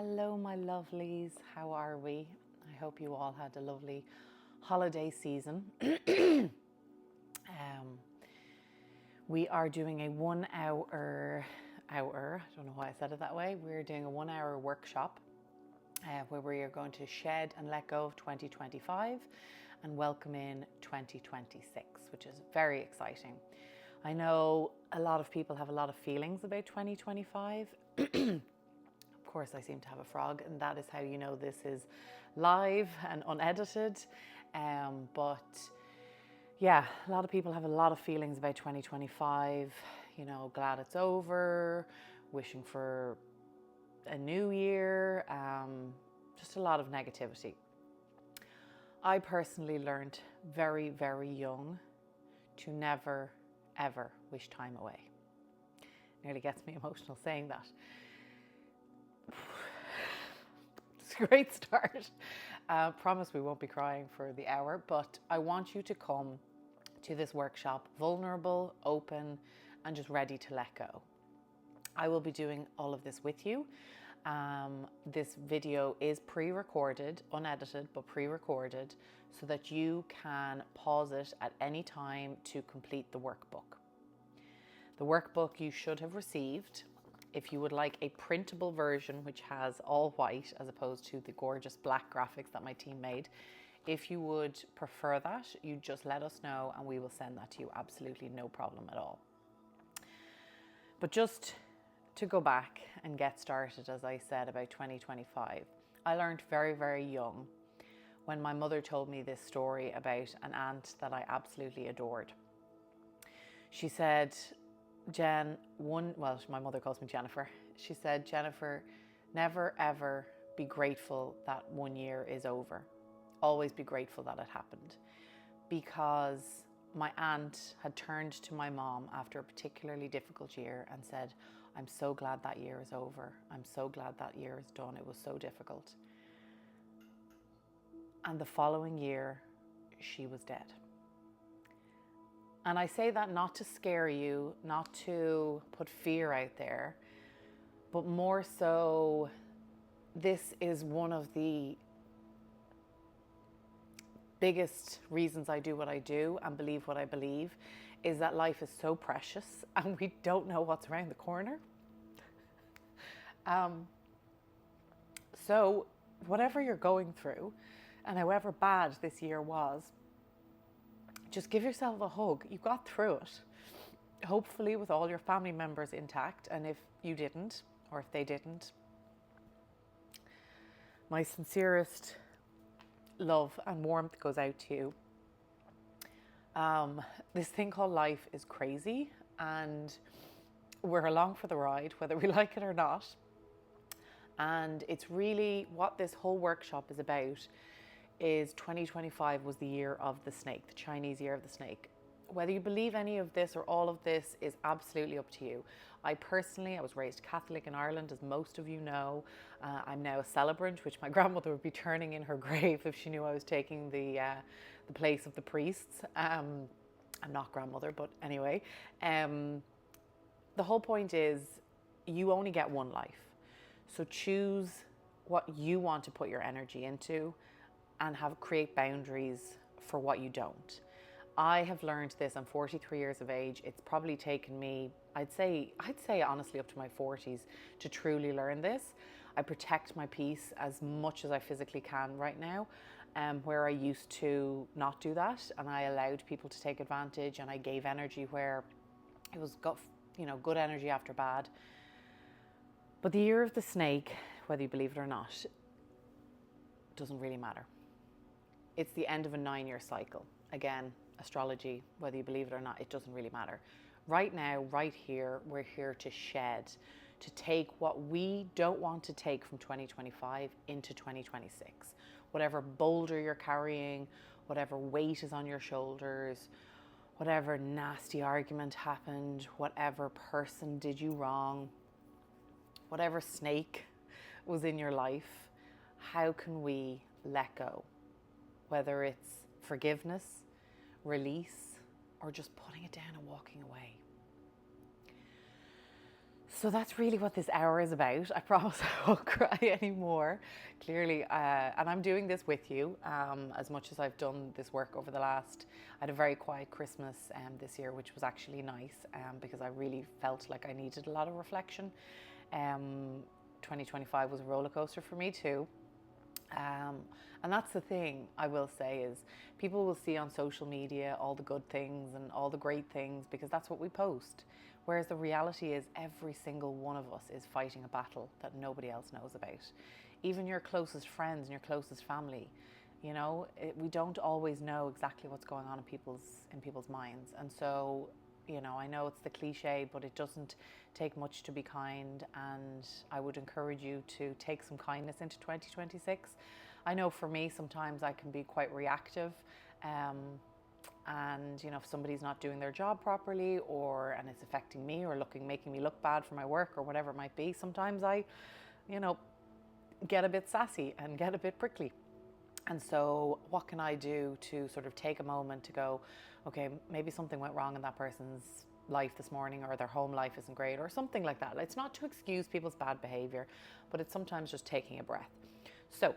Hello, my lovelies. How are we? I hope you all had a lovely holiday season. We are doing a 1 hour, I don't know why I said it that way. We're doing a 1 hour workshop where we are going to shed and let go of 2025 and welcome in 2026, which is very exciting. I know a lot of people have a lot of feelings about 2025. Of course, I seem to have a frog, and that is how you know this is live and unedited. But yeah, a lot of people have a lot of feelings about 2025. You know, glad it's over, wishing for a new year, just a lot of negativity. I personally learned very, very young to never, ever wish time away. Nearly gets me emotional saying that. It's a great start. Promise we won't be crying for the hour, but I want you to come to this workshop vulnerable, open, and just ready to let go. I will be doing all of this with you. This video is pre-recorded, unedited, but pre-recorded, so that you can pause it at any time to complete the workbook. The workbook you should have received. If you would like a printable version, which has all white as opposed to the gorgeous black graphics that my team made, if you would prefer that, you just let us know and we will send that to you. Absolutely no problem at all. But just to go back and get started, as I said, about 2025, I learned very, very young when my mother told me this story about an aunt that I absolutely adored. She said, Jen, my mother calls me Jennifer. She said, Jennifer, never ever be grateful that 1 year is over. Always be grateful that it happened. Because my aunt had turned to my mom after a particularly difficult year and said, I'm so glad that year is over. I'm so glad that year is done. It was so difficult. And the following year, she was dead. And I say that not to scare you, not to put fear out there, but more so, this is one of the biggest reasons I do what I do and believe what I believe, is that life is so precious and we don't know what's around the corner. So whatever you're going through and however bad this year was, just give yourself a hug. You got through it. Hopefully with all your family members intact. And if you didn't, or if they didn't, my sincerest love and warmth goes out to you. This thing called life is crazy and we're along for the ride, whether we like it or not. And it's really what this whole workshop is about. Is 2025 was the year of the snake, the Chinese year of the snake. Whether you believe any of this or all of this is absolutely up to you. I was raised Catholic in Ireland, as most of you know. I'm now a celebrant, which my grandmother would be turning in her grave if she knew I was taking the place of the priests. I'm not grandmother, but anyway. The whole point is you only get one life. So choose what you want to put your energy into and create boundaries for what you don't. I have learned this. I'm 43 years of age. It's probably taken me, I'd say honestly up to my 40s to truly learn this. I protect my peace as much as I physically can right now, where I used to not do that, and I allowed people to take advantage, and I gave energy where it was good energy after bad. But the year of the snake, whether you believe it or not, doesn't really matter. It's the end of a 9-year cycle. Again, astrology, whether you believe it or not, it doesn't really matter. Right now, right here, we're here to shed, to take what we don't want to take from 2025 into 2026. Whatever boulder you're carrying, whatever weight is on your shoulders, whatever nasty argument happened, whatever person did you wrong, whatever snake was in your life, how can we let go? Whether it's forgiveness, release, or just putting it down and walking away. So that's really what this hour is about. I promise I won't cry anymore, clearly. And I'm doing this with you as much as I've done this work over the last. I had a very quiet Christmas this year, which was actually nice because I really felt like I needed a lot of reflection. 2025 was a roller coaster for me too. And that's the thing I will say is people will see on social media all the good things and all the great things because that's what we post. Whereas the reality is every single one of us is fighting a battle that nobody else knows about. Even your closest friends and your closest family, you know, we don't always know exactly what's going on in people's minds. And so, you know, I know it's the cliche, but it doesn't take much to be kind. And I would encourage you to take some kindness into 2026. I know for me, sometimes I can be quite reactive. And you know, if somebody's not doing their job properly and it's affecting me or making me look bad for my work or whatever it might be, sometimes I, you know, get a bit sassy and get a bit prickly. And so what can I do to sort of take a moment to go, okay, maybe something went wrong in that person's life this morning, or their home life isn't great, or something like that. It's not to excuse people's bad behavior, but it's sometimes just taking a breath. So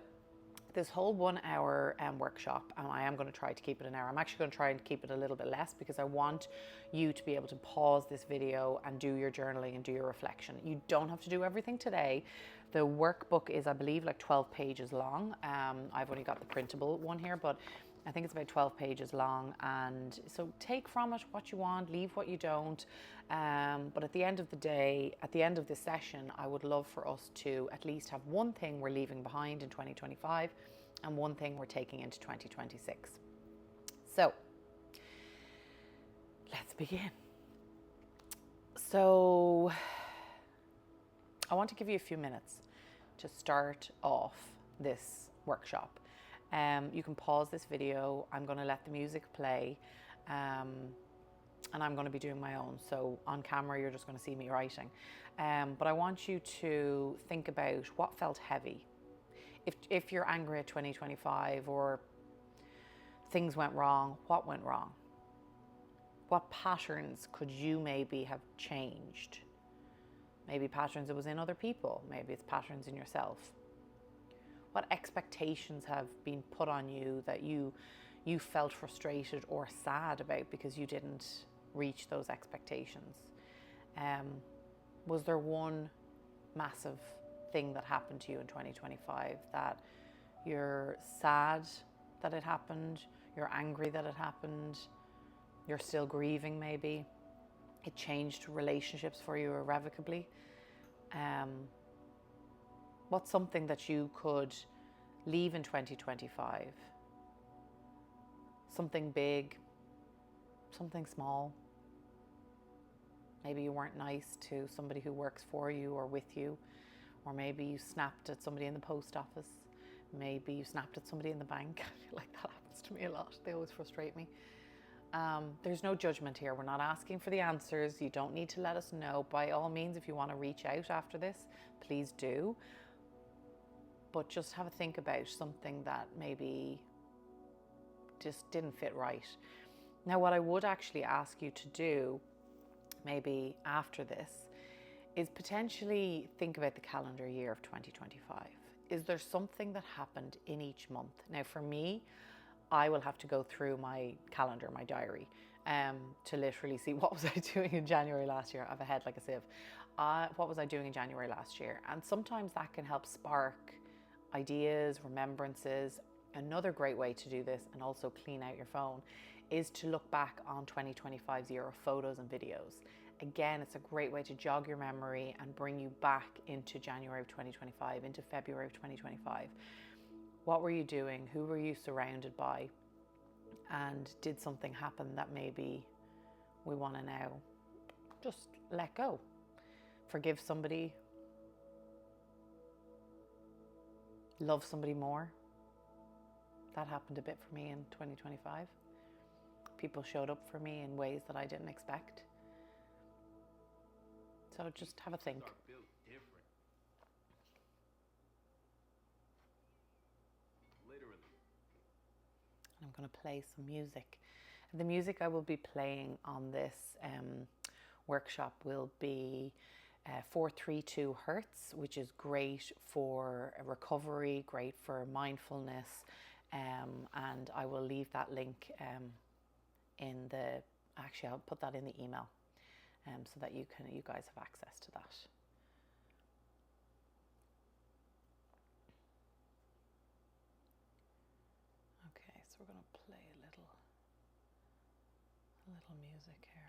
this whole 1 hour workshop, and I am going to try to keep it an hour. I'm actually going to try and keep it a little bit less because I want you to be able to pause this video and do your journaling and do your reflection. You don't have to do everything today. The workbook is, I believe, like 12 pages long. I've only got the printable one here, but I think it's about 12 pages long. And so take from it what you want, leave what you don't. But at the end of the day, at the end of this session, I would love for us to at least have one thing we're leaving behind in 2025 and one thing we're taking into 2026. So let's begin. So I want to give you a few minutes to start off this workshop. You can pause this video. I'm going to let the music play and I'm going to be doing my own. So on camera, you're just going to see me writing. But I want you to think about what felt heavy. If you're angry at 2025 or things went wrong, what went wrong? What patterns could you maybe have changed? Maybe patterns it was in other people. Maybe it's patterns in yourself. What expectations have been put on you that you felt frustrated or sad about because you didn't reach those expectations? Was there one massive thing that happened to you in 2025 that you're sad that it happened, you're angry that it happened, you're still grieving maybe, it changed relationships for you irrevocably? What's something that you could leave in 2025? Something big, something small. Maybe you weren't nice to somebody who works for you or with you, or maybe you snapped at somebody in the post office. Maybe you snapped at somebody in the bank. I feel like that happens to me a lot. They always frustrate me. There's no judgment here. We're not asking for the answers. You don't need to let us know. By all means, if you want to reach out after this, please do. But just have a think about something that maybe just didn't fit right. Now, what I would actually ask you to do, maybe after this, is potentially think about the calendar year of 2025. Is there something that happened in each month? Now, for me, I will have to go through my calendar, my diary, to literally see what was I doing in January last year. I have a head like a sieve. What was I doing in January last year? And sometimes that can help spark ideas, remembrances. Another great way to do this, and also clean out your phone, is to look back on 2025's year of photos and videos. Again, it's a great way to jog your memory and bring you back into January of 2025, into February of 2025. What were you doing? Who were you surrounded by? And did something happen that maybe we want to now just let go? Forgive somebody? Love somebody more? That happened a bit for me in 2025. People showed up for me in ways that I didn't expect. So just have a think. I'm going to play some music. The music I will be playing on this workshop will be 432 hertz, which is great for recovery, great for mindfulness, and I will leave that link in the, actually I'll put that in the email, so that you guys have access to that. Okay, so we're going to play a little music here.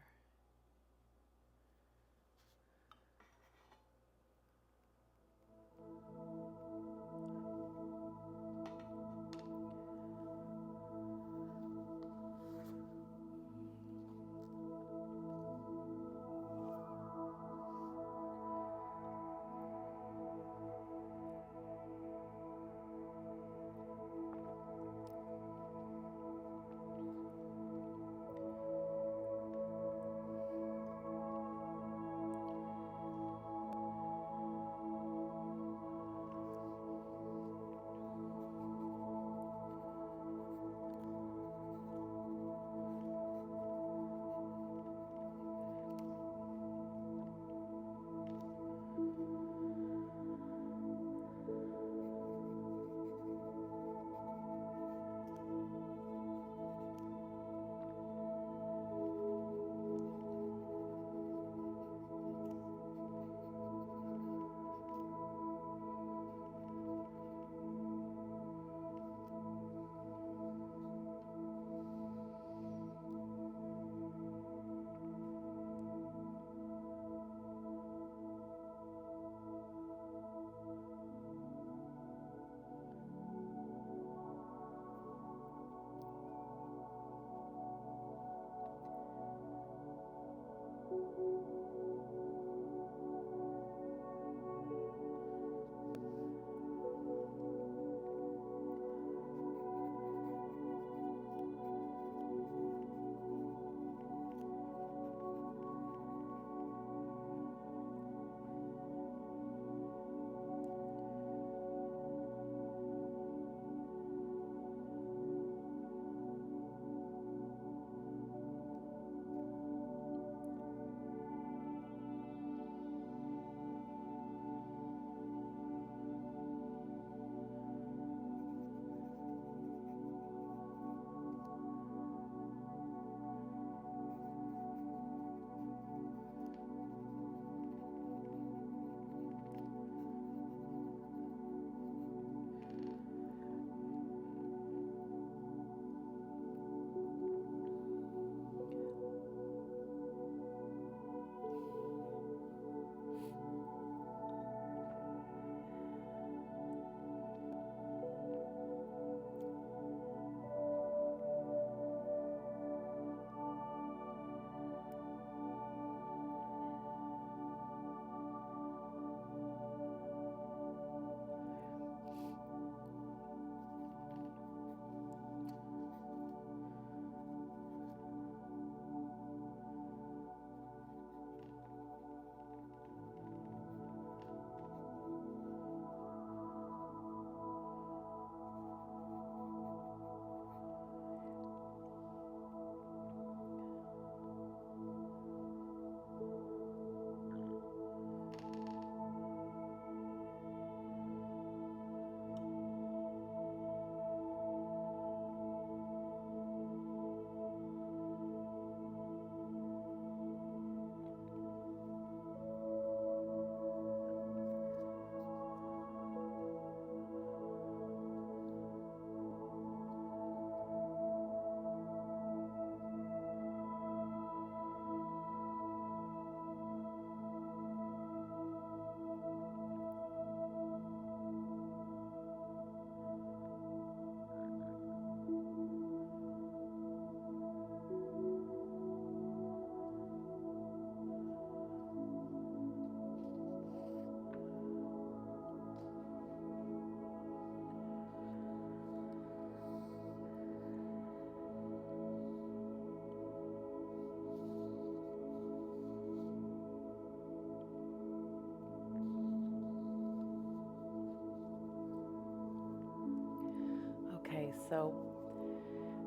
Okay, so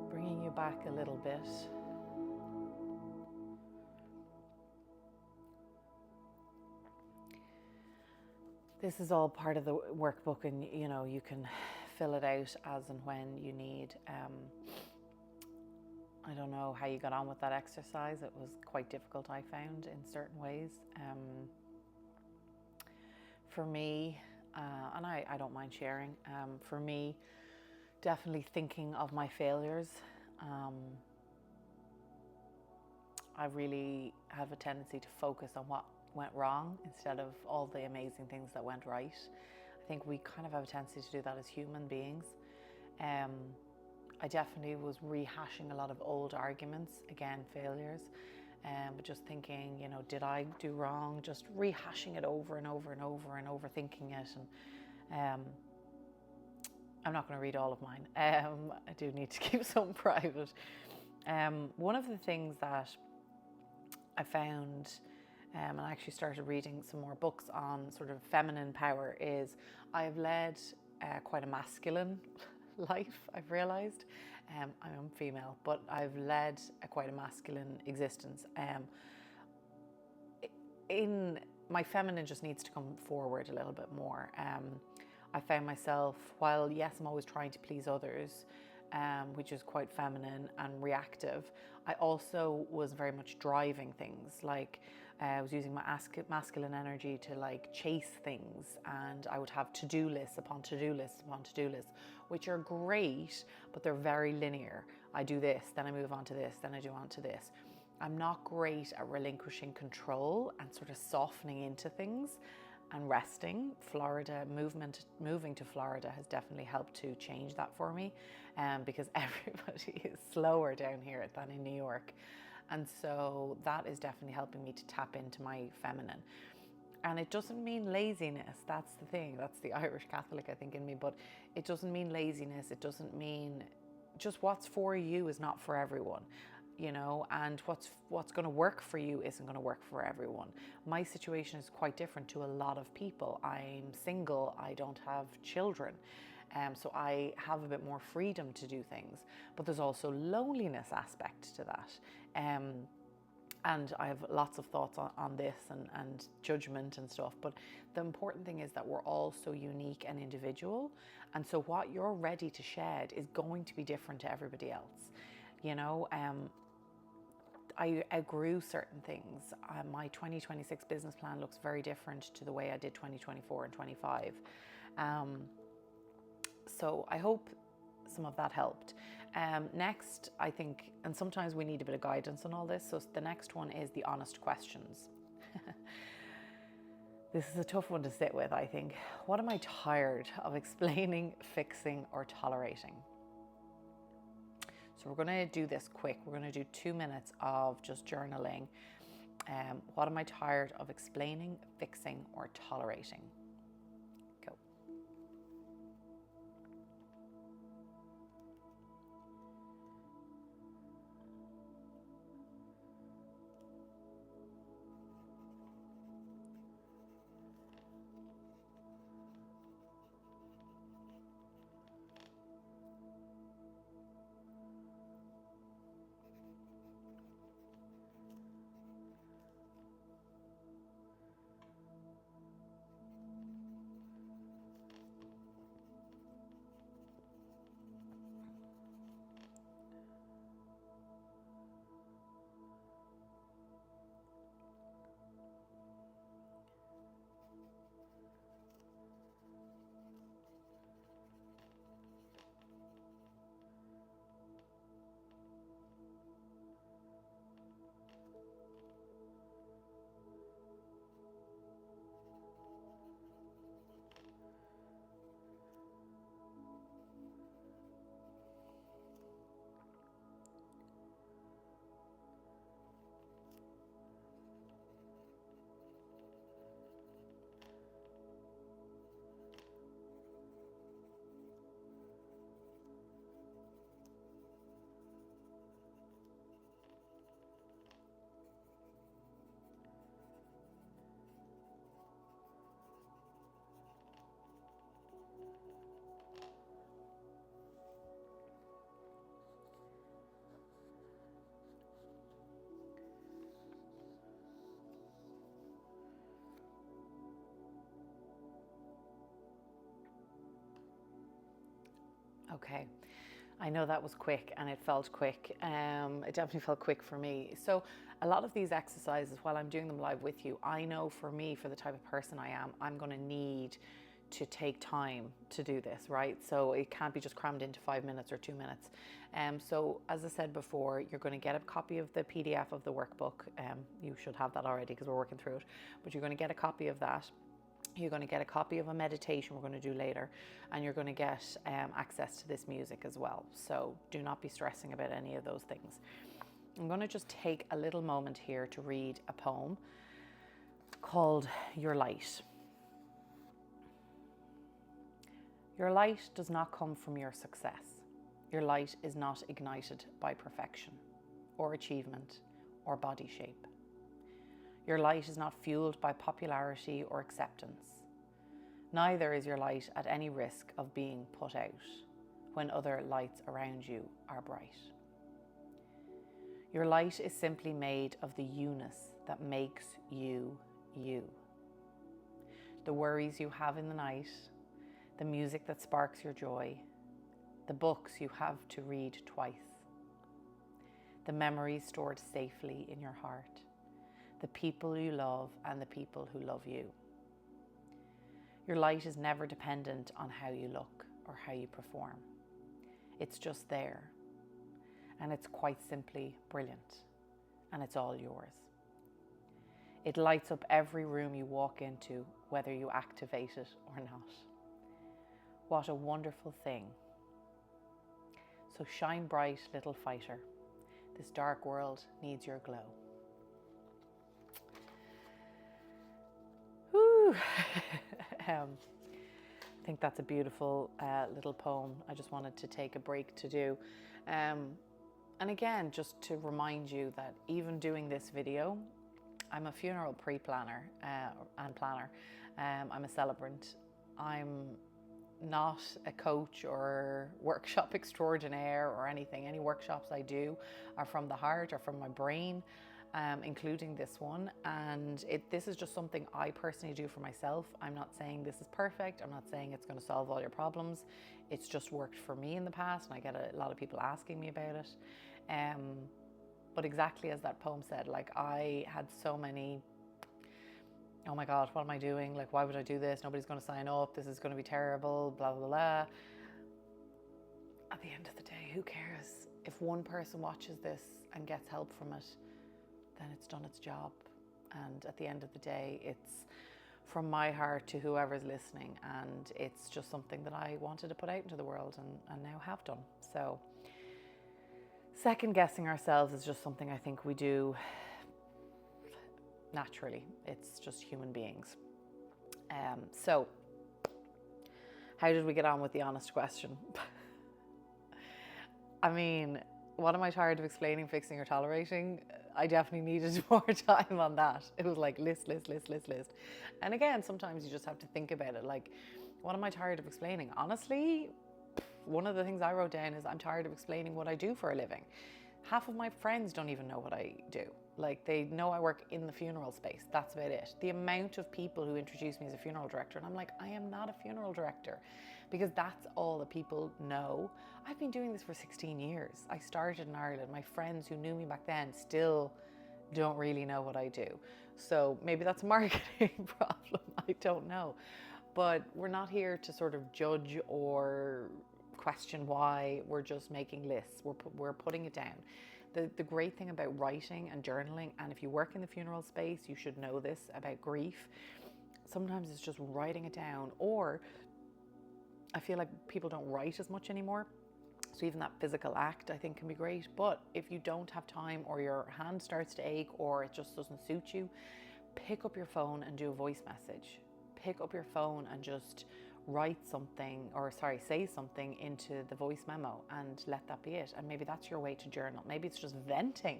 bringing you back a little bit. This is all part of the workbook, and you know, you can fill it out as and when you need. I don't know how you got on with that exercise. It was quite difficult, I found, in certain ways. For me, and I don't mind sharing, for me, definitely thinking of my failures. I really have a tendency to focus on what went wrong instead of all the amazing things that went right. I think we kind of have a tendency to do that as human beings. I definitely was rehashing a lot of old arguments, again, failures, but just thinking, you know, did I do wrong? Just rehashing it over and over and over and overthinking it. And I'm not going to read all of mine. I do need to keep some private. One of the things that I found, and I actually started reading some more books on sort of feminine power, is I've led quite a masculine life, I've realised. I'm female, but I've led quite a masculine existence. In my feminine just needs to come forward a little bit more. I found myself, while yes, I'm always trying to please others, which is quite feminine and reactive, I also was very much driving things. Like I was using my masculine energy to like chase things, and I would have to-do lists upon to-do lists upon to-do lists, which are great, but they're very linear. I do this, then I move on to this, then I do on to this. I'm not great at relinquishing control and sort of softening into things and resting. Moving to Florida has definitely helped to change that for me, because everybody is slower down here than in New York. And so that is definitely helping me to tap into my feminine. And it doesn't mean laziness. That's the thing. That's the Irish Catholic, I think, in me. But it doesn't mean laziness. It doesn't mean just what's for you is not for everyone, you know, and what's going to work for you isn't going to work for everyone. My situation is quite different to a lot of people. I'm single. I don't have children. So I have a bit more freedom to do things. But there's also loneliness aspect to that. And I have lots of thoughts on this and judgment and stuff. But the important thing is that we're all so unique and individual. And so what you're ready to shed is going to be different to everybody else. You know, I outgrew certain things. My 2026 business plan looks very different to the way I did 2024 and 25. So I hope some of that helped. Next, I think, and sometimes we need a bit of guidance on all this. So the next one is the honest questions. This is a tough one to sit with, I think. What am I tired of explaining, fixing, or tolerating? So we're going to do this quick. We're going to do 2 minutes of just journaling. What am I tired of explaining, fixing, or tolerating? Go. Okay. I know that was quick and it felt quick. It definitely felt quick for me. So a lot of these exercises, while I'm doing them live with you, I know for me, for the type of person I am, I'm going to need to take time to do this, right? So it can't be just crammed into 5 minutes or 2 minutes. So as I said before, you're going to get a copy of the PDF of the workbook. You should have that already because we're working through it, but you're going to get a copy of that. You're going to get a copy of a meditation we're going to do later, and you're going to get access to this music as well. So do not be stressing about any of those things. I'm going to just take a little moment here to read a poem called Your Light. Your light does not come from your success. Your light is not ignited by perfection or achievement or body shape. Your light is not fueled by popularity or acceptance. Neither is your light at any risk of being put out when other lights around you are bright. Your light is simply made of the you-ness that makes you, you. The worries you have in the night, the music that sparks your joy, the books you have to read twice, the memories stored safely in your heart, the people you love and the people who love you. Your light is never dependent on how you look or how you perform. It's just there, and it's quite simply brilliant, and it's all yours. It lights up every room you walk into, whether you activate it or not. What a wonderful thing. So shine bright, little fighter. This dark world needs your glow. Whew. I think that's a beautiful little poem. I just wanted to take a break to do. And again, just to remind you that even doing this video, I'm a funeral pre-planner and planner. I'm a celebrant. I'm not a coach or workshop extraordinaire or anything. Any workshops I do are from the heart or from my brain, including this one. And this is just something I personally do for myself. I'm not saying this is perfect. I'm not saying it's going to solve all your problems. It's just worked for me in the past, and I get a lot of people asking me about it. But exactly as that poem said, like, I had so many, oh my God, what am I doing? Like, why would I do this? Nobody's going to sign up. This is going to be terrible, blah, blah, blah. At the end of the day, who cares? If one person watches this and gets help from it, then it's done its job. And at the end of the day, it's from my heart to whoever's listening. And it's just something that I wanted to put out into the world and now have done. So second guessing ourselves is just something I think we do naturally. It's just human beings. So how did we get on with the honest question? I mean, what am I tired of explaining, fixing or tolerating? I definitely needed more time on that. It was like list. And again, sometimes you just have to think about it. Like, what am I tired of explaining? Honestly, one of the things I wrote down is I'm tired of explaining what I do for a living. Half of my friends don't even know what I do. Like, they know I work in the funeral space. That's about it. The amount of people who introduce me as a funeral director, and I'm like, I am not a funeral director, because that's all that people know. I've been doing this for 16 years. I started in Ireland. My friends who knew me back then still don't really know what I do. So maybe that's a marketing problem. I don't know. But we're not here to sort of judge or question why. We're just making lists. We're putting it down. The great thing about writing and journaling, and if you work in the funeral space, you should know this about grief. Sometimes it's just writing it down, or I feel like people don't write as much anymore. So even that physical act, I think, can be great. But if you don't have time, or your hand starts to ache, or it just doesn't suit you, pick up your phone and do a voice message. Pick up your phone and just say something into the voice memo and let that be it. And maybe that's your way to journal. Maybe it's just venting,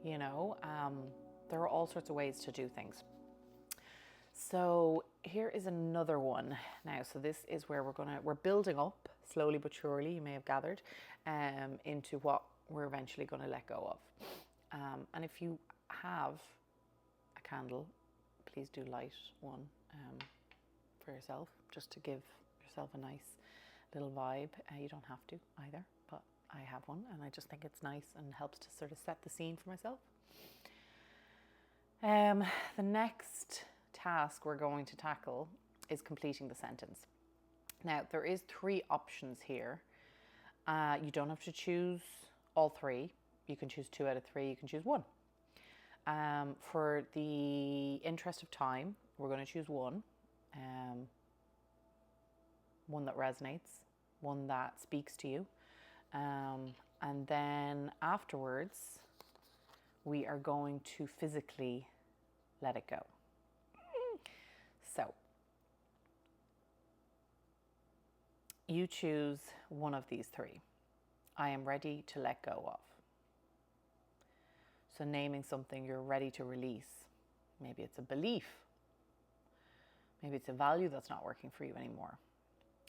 you know. There are all sorts of ways to do things. So here is another one now. So this is where we're building up slowly but surely, you may have gathered, into what we're eventually going to let go of. And if you have a candle, please do light one for yourself, just to give yourself a nice little vibe. You don't have to either, but I have one and I just think it's nice and helps to sort of set the scene for myself. The next task we're going to tackle is completing the sentence. Now, there is 3 options here. You don't have to choose all 3. You can choose 2 out of 3. You can choose 1. For the interest of time, we're going to choose 1. One that resonates, one that speaks to you. And then afterwards, we are going to physically let it go. So, you choose one of these 3. I am ready to let go of. So naming something you're ready to release. Maybe it's a belief. Maybe it's a value that's not working for you anymore.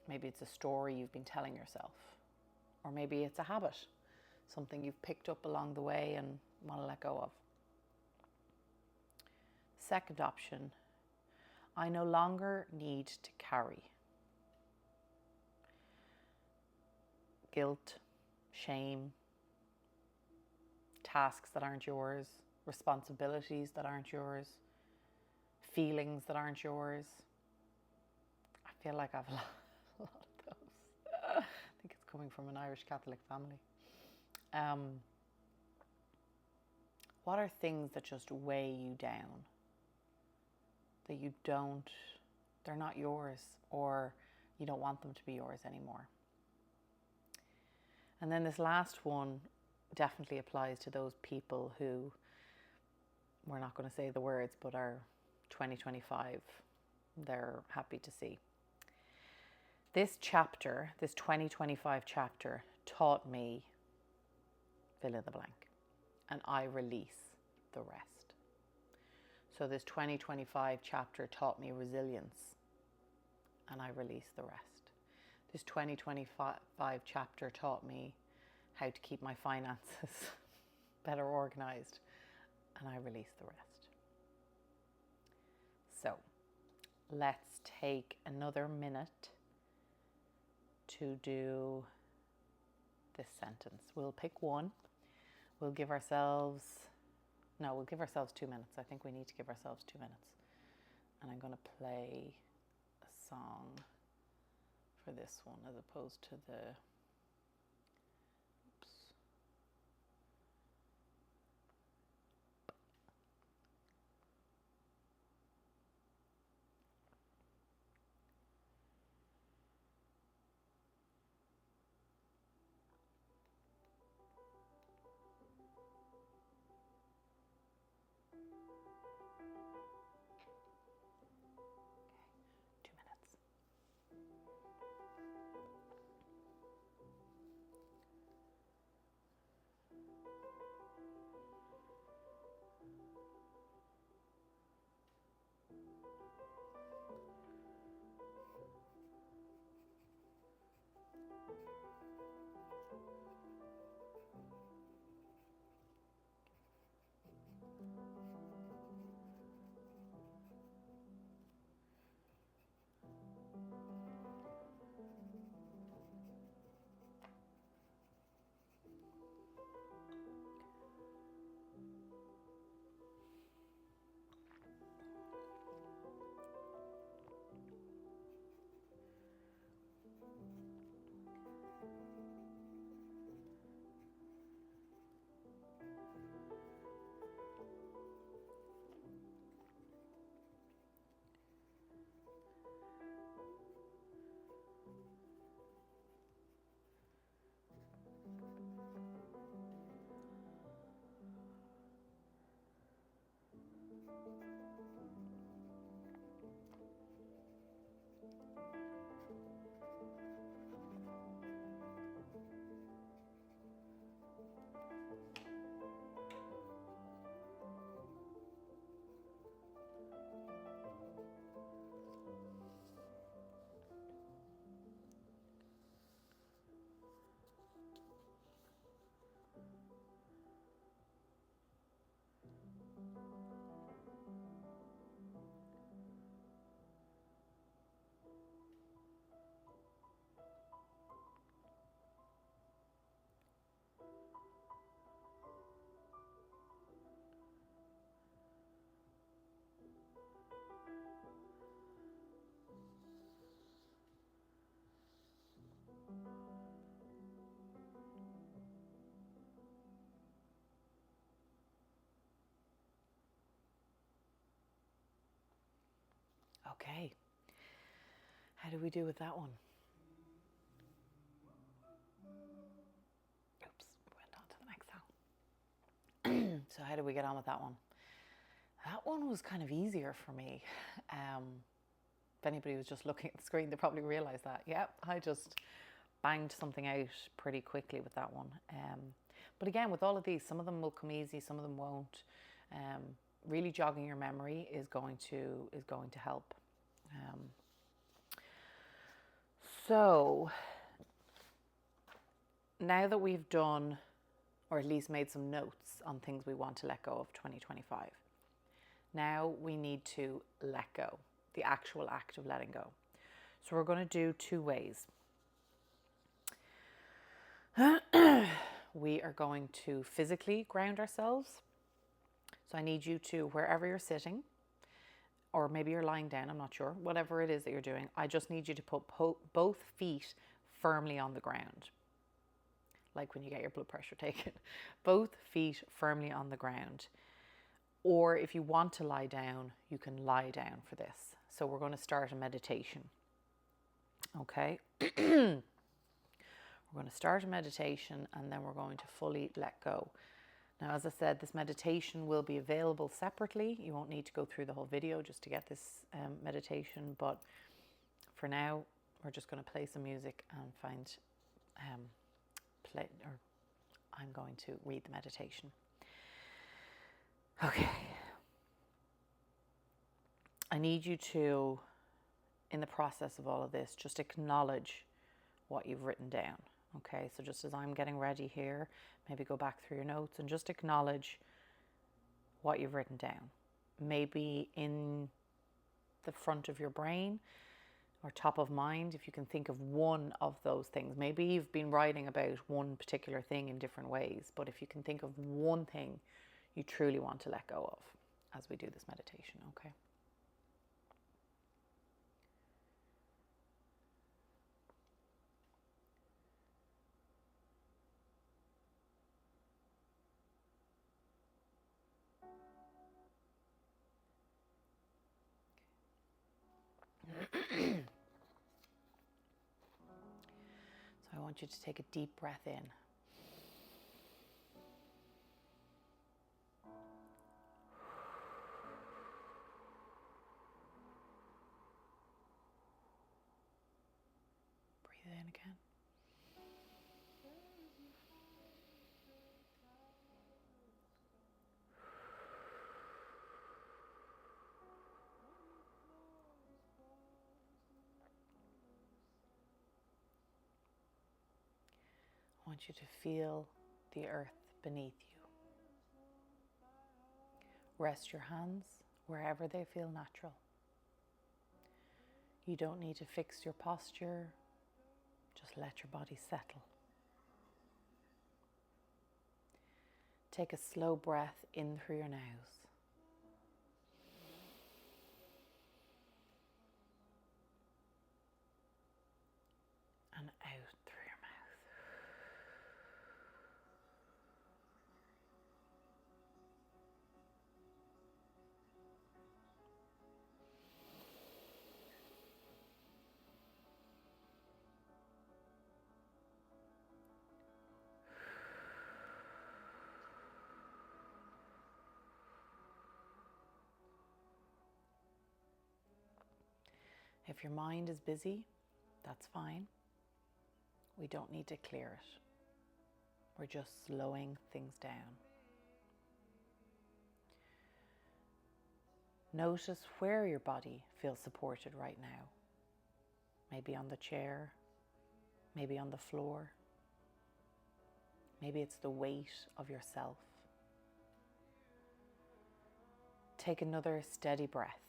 Maybe it's a story you've been telling yourself. Or maybe it's a habit, something you've picked up along the way and want to let go of. Second option, I no longer need to carry guilt, shame, tasks that aren't yours, responsibilities that aren't yours, feelings that aren't yours. I feel like I've a lot of those. I think it's coming from an Irish Catholic family. What are things that just weigh you down? That you don't, they're not yours, or you don't want them to be yours anymore. And then this last one definitely applies to those people who, we're not going to say the words, but are 2025, they're happy to see. This chapter, this 2025 chapter, taught me fill in the blank, and I release the rest. So this 2025 chapter taught me resilience, and I release the rest. This 2025 chapter taught me how to keep my finances better organized, and I release the rest. So let's take another minute to do this sentence. We'll pick one. We'll give ourselves 2 minutes. I think we need to give ourselves 2 minutes. And I'm going to play a song for this one as opposed to the... Oops. Okay, how do we do with that one? Oops, went on to the next cell. So how did we get on with that one? That one was kind of easier for me. If anybody was just looking at the screen, they probably realised that. Yep, I just banged something out pretty quickly with that one. But again, with all of these, some of them will come easy, some of them won't. Really jogging your memory is going to help. So now that we've done, or at least made some notes on things we want to let go of 2025, now we need to let go, the actual act of letting go. So we're going to do two ways. We are going to physically ground ourselves. So I need you to, wherever you're sitting, or maybe you're lying down, I'm not sure, whatever it is that you're doing, I just need you to put both feet firmly on the ground. Like when you get your blood pressure taken. Both feet firmly on the ground. Or if you want to lie down, you can lie down for this. So we're going to start a meditation. Okay? We're going to start a meditation and then we're going to fully let go. Now, as I said, this meditation will be available separately. You won't need to go through the whole video just to get this meditation. But for now, we're just going to play some music and I'm going to read the meditation. Okay. I need you to, in the process of all of this, just acknowledge what you've written down. Okay, so just as I'm getting ready here, maybe go back through your notes and just acknowledge what you've written down. Maybe in the front of your brain or top of mind, if you can think of one of those things. Maybe you've been writing about one particular thing in different ways, but if you can think of one thing you truly want to let go of as we do this meditation, okay? So I want you to take a deep breath in. Breathe in again. I want you to feel the earth beneath you. Rest your hands wherever they feel natural. You don't need to fix your posture. Just let your body settle. Take a slow breath in through your nose. And out through your mouth. If your mind is busy, that's fine. We don't need to clear it. We're just slowing things down. Notice where your body feels supported right now. Maybe on the chair, maybe on the floor. Maybe it's the weight of yourself. Take another steady breath.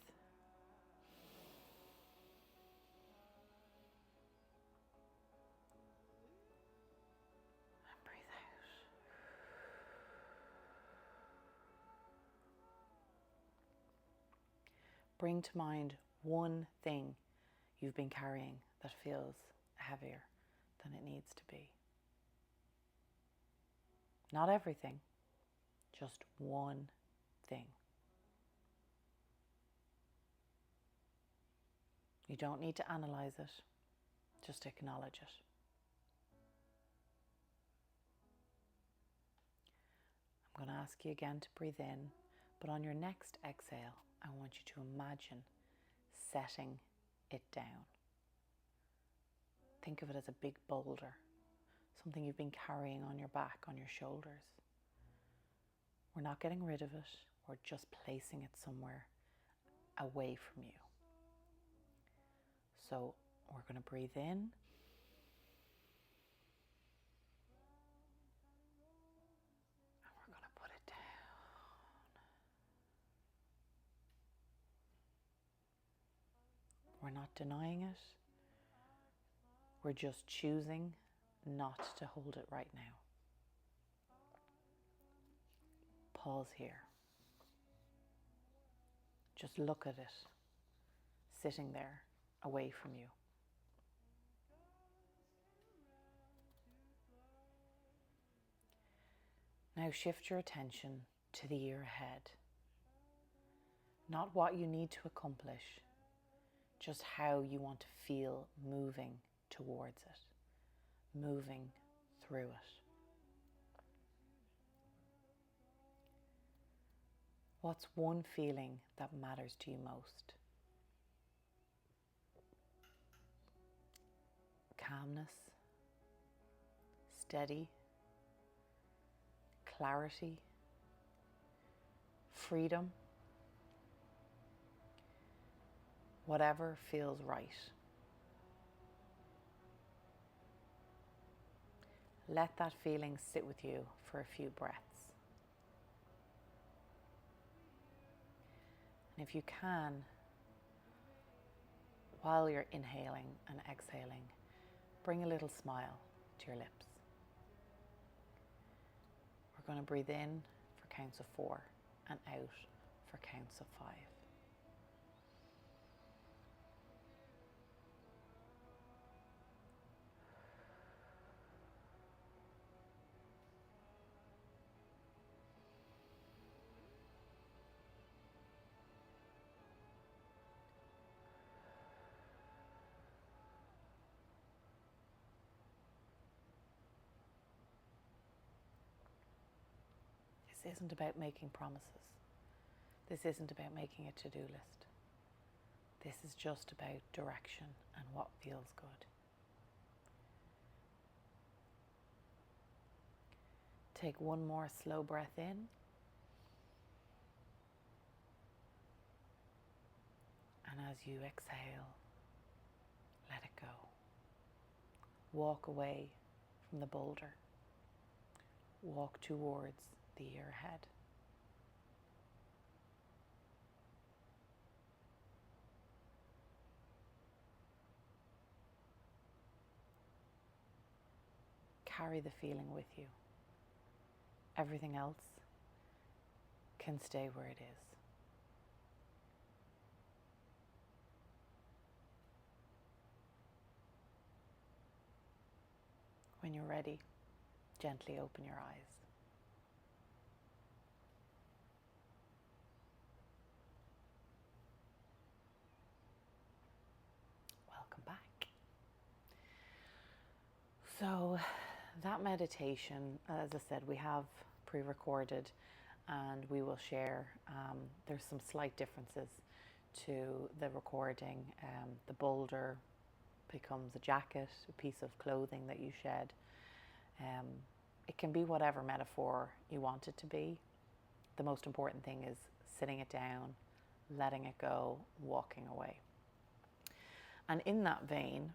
And breathe out. Bring to mind one thing you've been carrying that feels heavier than it needs to be. Not everything, just one thing. You don't need to analyze it, just acknowledge it. I'm going to ask you again to breathe in, but on your next exhale, I want you to imagine setting it down. Think of it as a big boulder, something you've been carrying on your back, on your shoulders. We're not getting rid of it, we're just placing it somewhere away from you. So we're going to breathe in. And we're going to put it down. We're not denying it. We're just choosing not to hold it right now. Pause here. Just look at it, sitting there away from you. Now shift your attention to the year ahead. Not what you need to accomplish, just how you want to feel moving towards it, moving through it. What's one feeling that matters to you most? Calmness, steady, clarity, freedom, whatever feels right. Let that feeling sit with you for a few breaths. And if you can, while you're inhaling and exhaling, bring a little smile to your lips. We're going to breathe in for counts of 4 and out for counts of 5. This isn't about making promises. This isn't about making a to-do list. This is just about direction and what feels good. Take one more slow breath in. And as you exhale, let it go. Walk away from the boulder. Walk towards the year ahead. Carry the feeling with you. Everything else can stay where it is. When you're ready, gently open your eyes. Welcome back. So that meditation, as I said, we have pre-recorded and we will share. There's some slight differences to the recording. The boulder becomes a jacket, a piece of clothing that you shed. It can be whatever metaphor you want it to be. The most important thing is sitting it down, letting it go, walking away. And in that vein,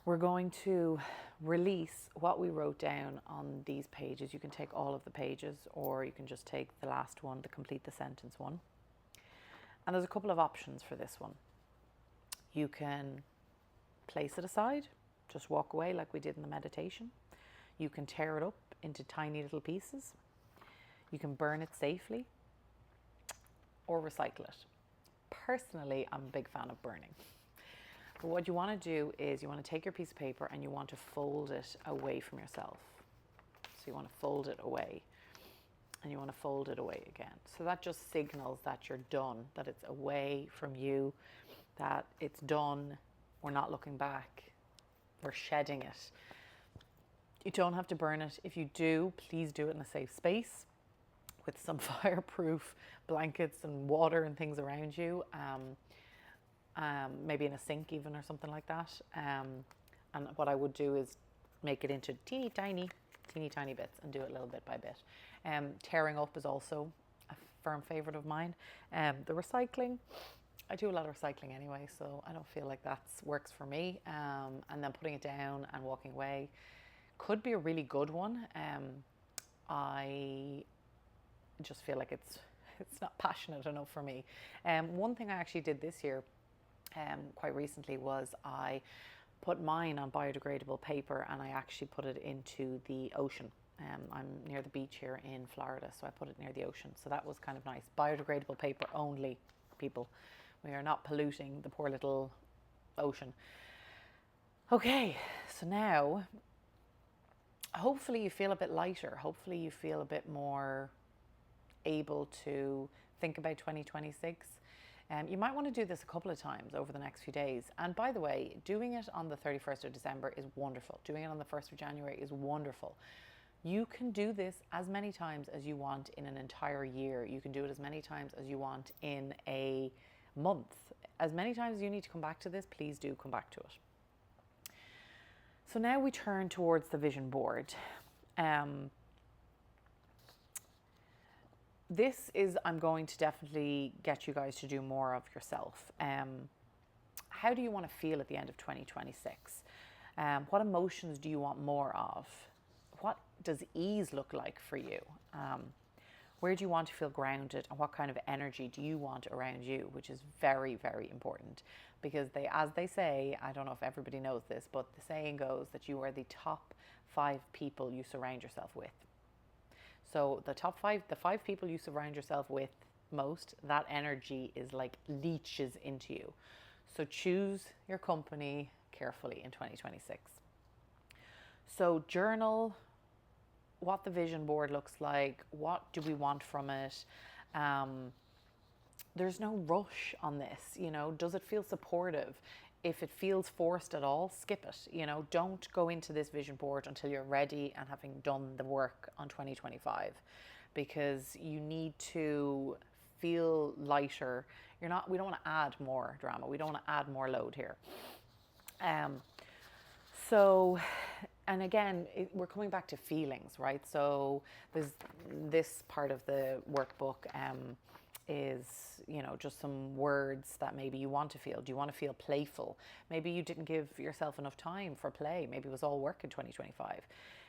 we're going to release what we wrote down on these pages. You can take all of the pages, or you can just take the last one, the complete the sentence one. And there's a couple of options for this one. You can place it aside, just walk away like we did in the meditation. You can tear it up into tiny little pieces. You can burn it safely or recycle it. Personally, I'm a big fan of burning. But what you want to do is you want to take your piece of paper and you want to fold it away from yourself. So you want to fold it away. and you want to fold it away again. So that just signals that you're done, that it's away from you, that it's done. We're not looking back. We're shedding it. You don't have to burn it. If you do, please do it in a safe space with some fireproof blankets and water and things around you. Maybe in a sink even or something like that. And what I would do is make it into teeny tiny bits and do it little bit by bit. Tearing up is also a firm favorite of mine. The recycling, I do a lot of recycling anyway, so I don't feel like that works for me. And then putting it down and walking away could be a really good one. I just feel like it's not passionate enough for me. One thing I actually did this year, quite recently, was I put mine on biodegradable paper and I actually put it into the ocean. I'm near the beach here in Florida, so I put it near the ocean. So that was kind of nice. Biodegradable paper only, people. We are not polluting the poor little ocean. Okay, so now hopefully you feel a bit lighter. Hopefully you feel a bit more able to think about 2026. You might want to do this a couple of times over the next few days. And by the way, doing it on the 31st of December is wonderful. Doing it on the 1st of January is wonderful. You can do this as many times as you want in an entire year. You can do it as many times as you want in a month. As many times as you need to come back to this, please do come back to it. So now we turn towards the vision board. This is, I'm going to definitely get you guys to do more of yourself. How do you want to feel at the end of 2026? What emotions do you want more of? What does ease look like for you? Where do you want to feel grounded, and what kind of energy do you want around you, which is very, very important, because as they say, I don't know if everybody knows this, but the saying goes that you are the top 5 people you surround yourself with. So the five people you surround yourself with most, that energy is like leeches into you. So choose your company carefully in 2026. So journal what the vision board looks like. What do we want from it? There's no rush on this, does it feel supportive? If it feels forced at all, skip it. Don't go into this vision board until you're ready and having done the work on 2025, because you need to feel lighter. We don't want to add more drama. We don't want to add more load here. And again, we're coming back to feelings, right? So there's this part of the workbook is, just some words that maybe you want to feel. Do you want to feel playful? Maybe you didn't give yourself enough time for play. Maybe it was all work in 2025.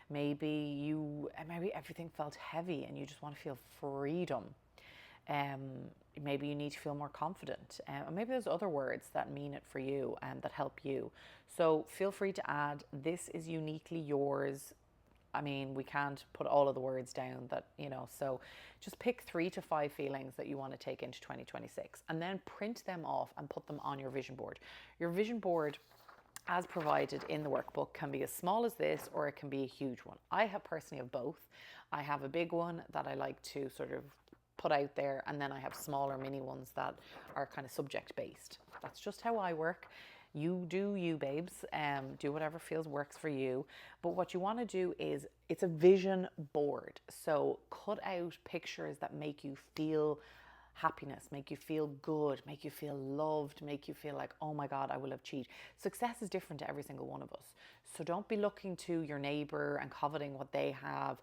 Maybe everything felt heavy and you just want to feel freedom. Maybe you need to feel more confident. Maybe there's other words that mean it for you and that help you. So feel free to add. This is uniquely yours. I mean, we can't put all of the words down that, so just pick 3 to 5 feelings that you want to take into 2026 and then print them off and put them on your vision board. Your vision board, as provided in the workbook, can be as small as this or it can be a huge one. I have personally of both. I have a big one that I like to sort of put out there, and then I have smaller mini ones that are kind of subject based. That's just how I work. You do you, babes. Do whatever works for you. But what you want to do is, it's a vision board. So cut out pictures that make you feel happiness, make you feel good, make you feel loved, make you feel like, oh my God, I will have achieved. Success is different to every single one of us. So don't be looking to your neighbor and coveting what they have.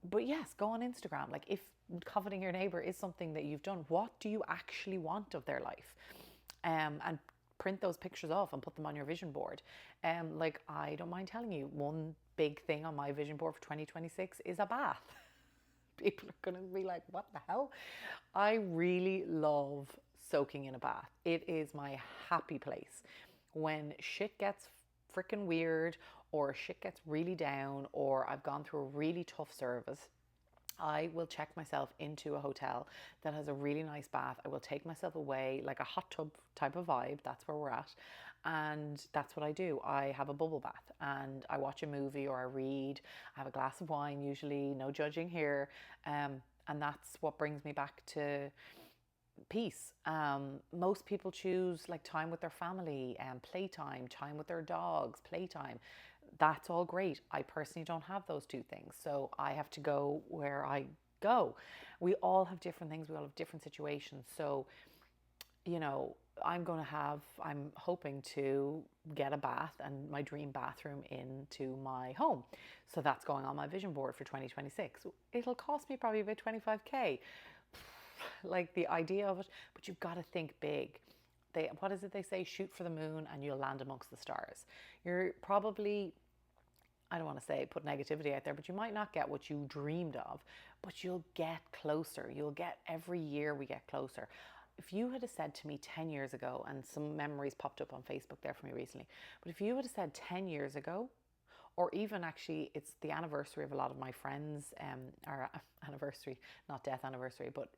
But yes, go on Instagram. Like, if coveting your neighbor is something that you've done, what do you actually want of their life? And print those pictures off and put them on your vision board. Like, I don't mind telling you, one big thing on my vision board for 2026 is a bath. People are going to be like, what the hell? I really love soaking in a bath. It is my happy place. When shit gets freaking weird, or shit gets really down, or I've gone through a really tough service, I will check myself into a hotel that has a really nice bath. I will take myself away, like a hot tub type of vibe. That's where we're at. And that's what I do. I have a bubble bath and I watch a movie or I read. I have a glass of wine, usually, no judging here. And that's what brings me back to peace. Most people choose like time with their family and playtime, time with their dogs, playtime. That's all great. I personally don't have those two things. So I have to go where I go. We all have different things. We all have different situations. So, you know, I'm hoping to get a bath and my dream bathroom into my home. So that's going on my vision board for 2026. It'll cost me probably about 25K. Like the idea of it, but you've got to think big. What is it they say? Shoot for the moon and you'll land amongst the stars. You're probably, I don't want to say put negativity out there, but you might not get what you dreamed of, but you'll get closer. You'll get, every year we get closer. If you had said to me 10 years ago, and some memories popped up on Facebook there for me recently, but if you had said 10 years ago, or even actually it's the anniversary of a lot of my friends, our anniversary, not death anniversary, but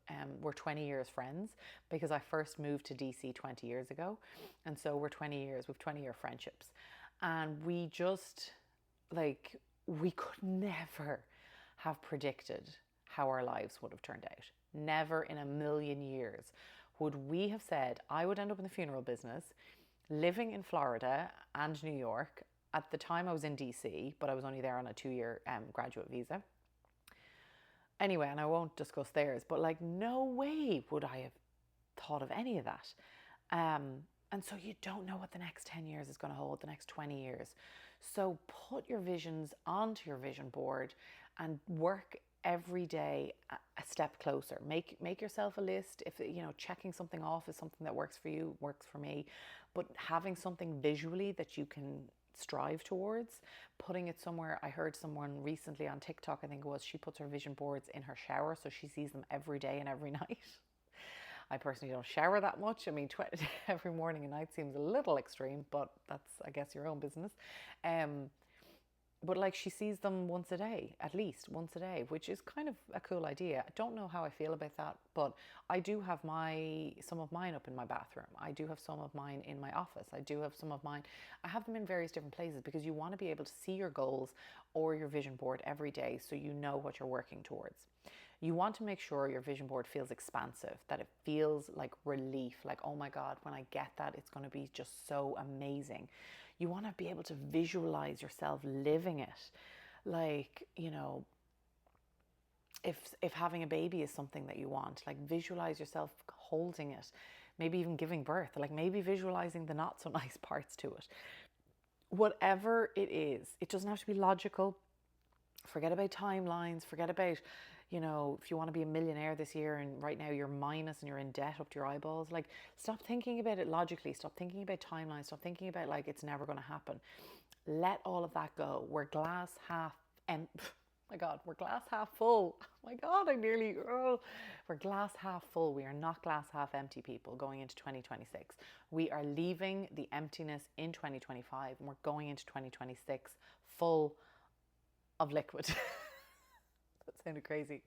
we're 20 years friends because I first moved to DC 20 years ago. And so we're 20 years, we've 20-year friendships. And we just, like, we could never have predicted how our lives would have turned out. Never in a million years would we have said I would end up in the funeral business, living in Florida and New York. At the time I was in DC, but I was only there on a 2-year graduate visa. Anyway, and I won't discuss theirs, but like no way would I have thought of any of that. And so you don't know what the next 10 years is going to hold, the next 20 years. So put your visions onto your vision board and work every day a step closer. Make yourself a list. If you know, checking something off is something that works for you, works for me, but having something visually that you can strive towards, putting it somewhere. I heard someone recently on TikTok, I think it was, she puts her vision boards in her shower so she sees them every day and every night. I personally don't shower that much. I mean, every morning and night seems a little extreme, but that's, I guess, your own business. But like she sees them once a day, at least once a day, which is kind of a cool idea. I don't know how I feel about that, but I do have some of mine up in my bathroom. I do have some of mine in my office. I do have some of mine. I have them in various different places because you want to be able to see your goals or your vision board every day so you know what you're working towards. You want to make sure your vision board feels expansive, that it feels like relief, like, oh my God, when I get that, it's going to be just so amazing. You want to be able to visualize yourself living it. Like, you know, if having a baby is something that you want, like visualize yourself holding it, maybe even giving birth, like maybe visualizing the not so nice parts to it. Whatever it is, it doesn't have to be logical. Forget about timelines, forget about, you know, if you want to be a millionaire this year and right now you're minus and you're in debt up to your eyeballs, like stop thinking about it logically, stop thinking about timelines, stop thinking about like it's never going to happen. Let all of that go. We're glass half my God, we're glass half full. Oh my God, we're glass half full. We are not glass half empty, people, going into 2026. We are leaving the emptiness in 2025 and we're going into 2026 full of liquid. That sounded crazy.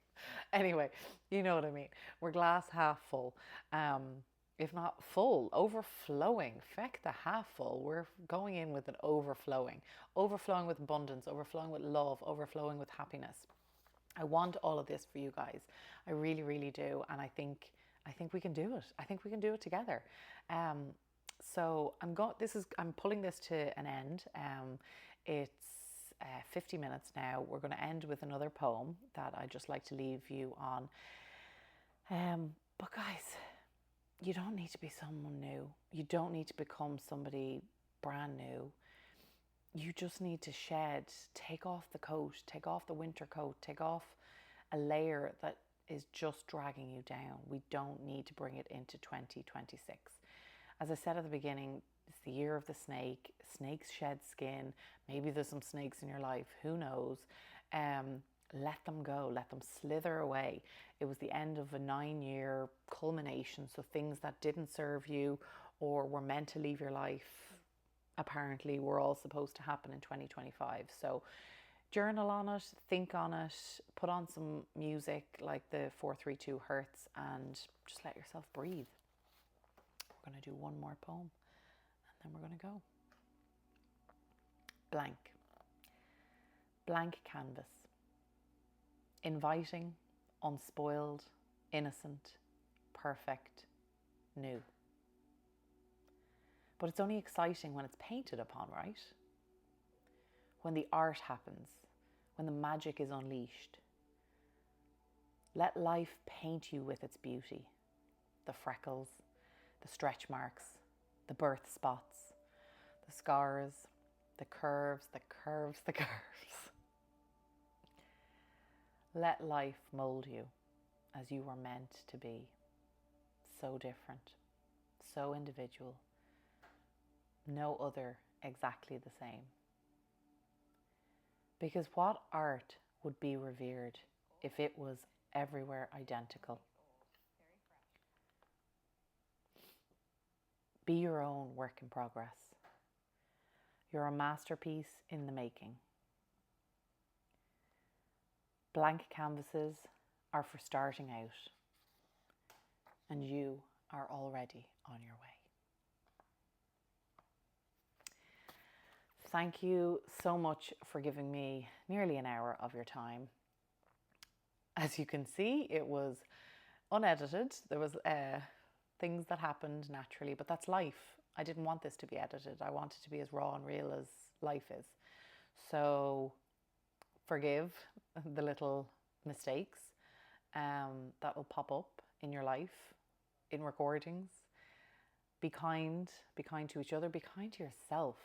Anyway, you know what I mean. We're glass half full. If not full, overflowing. Feck the half full. We're going in with an overflowing with abundance, overflowing with love, overflowing with happiness. I want all of this for you guys. I really, really do. And I think we can do it. I think we can do it together. So I'm pulling this to an end. It's 50 minutes now. We're going to end with another poem that I'd just like to leave you on. But guys, you don't need to be someone new. You don't need to become somebody brand new. You just need to take off the coat, take off the winter coat, take off a layer that is just dragging you down. We don't need to bring it into 2026. As I said at the beginning, it's the year of the snake. Snakes shed skin. Maybe there's some snakes in your life. Who knows? Let them go. Let them slither away. It was the end of a 9-year culmination. So things that didn't serve you or were meant to leave your life, apparently, were all supposed to happen in 2025. So Journal on it, think on it, put on some music like the 432 Hertz and just let yourself breathe. We're going to do one more poem and then we're going to go. Blank. Blank canvas. Inviting, unspoiled, innocent, perfect, new. But it's only exciting when it's painted upon, right? When the art happens, when the magic is unleashed. Let life paint you with its beauty. The freckles, the stretch marks, the birth spots, the scars, the curves, the curves, the curves. Let life mold you as you were meant to be. So different, so individual. No other exactly the same. Because what art would be revered if it was everywhere identical? Be your own work in progress. You're a masterpiece in the making. Blank canvases are for starting out, and you are already on your way. Thank you so much for giving me nearly an hour of your time. As you can see, it was unedited. There was things that happened naturally, but that's life. I didn't want this to be edited. I want it to be as raw and real as life is. So forgive the little mistakes that will pop up in your life, in recordings. Be kind to each other, be kind to yourself.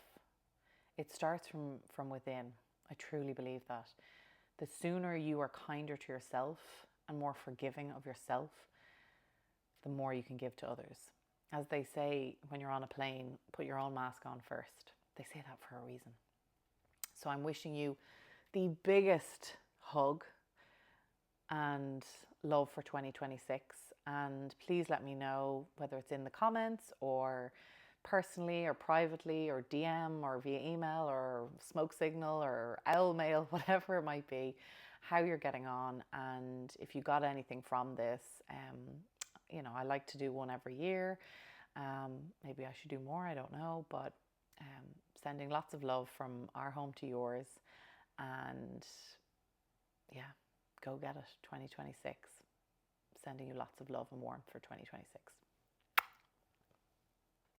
It starts from within. I truly believe that. The sooner you are kinder to yourself and more forgiving of yourself, the more you can give to others. As they say, when you're on a plane, put your own mask on first. They say that for a reason. So I'm wishing you the biggest hug and love for 2026. And please let me know whether it's in the comments or personally or privately or DM or via email or smoke signal or owl mail, whatever it might be, how you're getting on and if you got anything from this. I like to do one every year. Maybe I should do more, I don't know, but sending lots of love from our home to yours, and yeah, go get it. 2026, sending you lots of love and warmth for 2026.